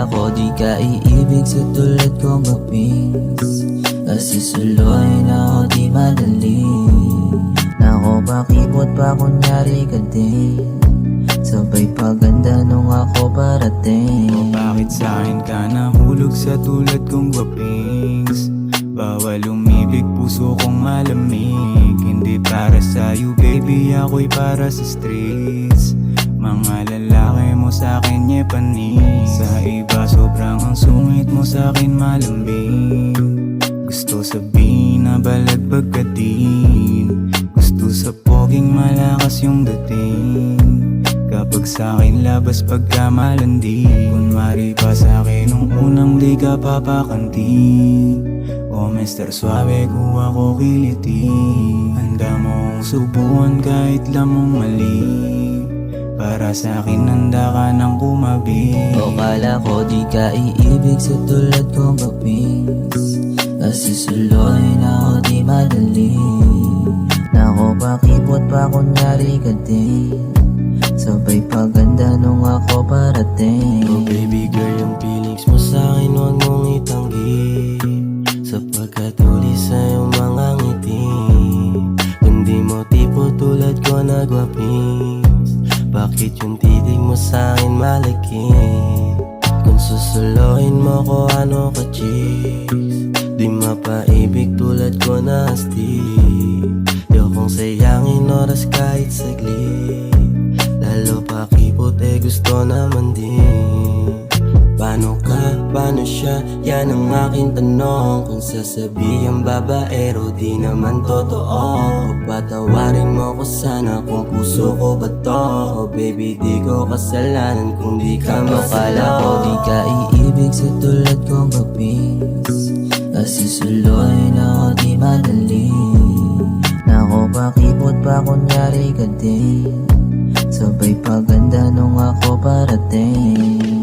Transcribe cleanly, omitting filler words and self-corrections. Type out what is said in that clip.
Akala ko di ka iibig sa tulad kong mapis, kasi suloy na ako di madali. Nako pakipot pa kunyari ka din, sabay paganda nung ako parating. O bakit sa'kin ka nahulog sa tulad kong gwapings? Bawal umibig, puso kong malamig. Hindi para sa'yo baby, ako'y para sa streets. Mga lalaki mo sa'kin panis, sa iba sobrang ang sungit mo sa'kin malambing. Gusto sabihin na balagbag ka din, gusto sa poging malakas yung dating. Kapag sa'kin labas pagka malandi, kunwari pa sa'kin nung unang di ka papakanti. O Mr. Suave kuha ko kiliti, handa mong subuan kahit lamang mali. Para sa'kin handa ka nang kumabi. O kala ko di ka iibig sa tulad kong mapis, kasi suloy na ako di madali. Nako pakipot pa kunyari ka din, sabay paganda nung ako parating. Oh baby girl, yung feelings mo sa'kin huwag mong itanggi, sapagkat huli sa iyong mga ngiti. Hindi mo tipo tulad ko nagwapis, bakit yung titig mo sa'kin malaki? Kung susulohin mo ko ano ka cheese, di mapaibig tulad ko na astig. Yokong sayangin oras kahit saglit, lalo pakipot gusto naman din. Paano ka, paano siya, yan ang aking tanong. Kung sasabihin babaero, di naman totoo. Patawarin mo ko sana kung puso ko ba to. Oh baby, di ko kasalanan kung di ka masalo. Akala ko di ka iibig sa tulad kong mapis, kasi suloy na ako di madali. Nako pakipot pa kunyari ka din, sabay paganda nung ako parating.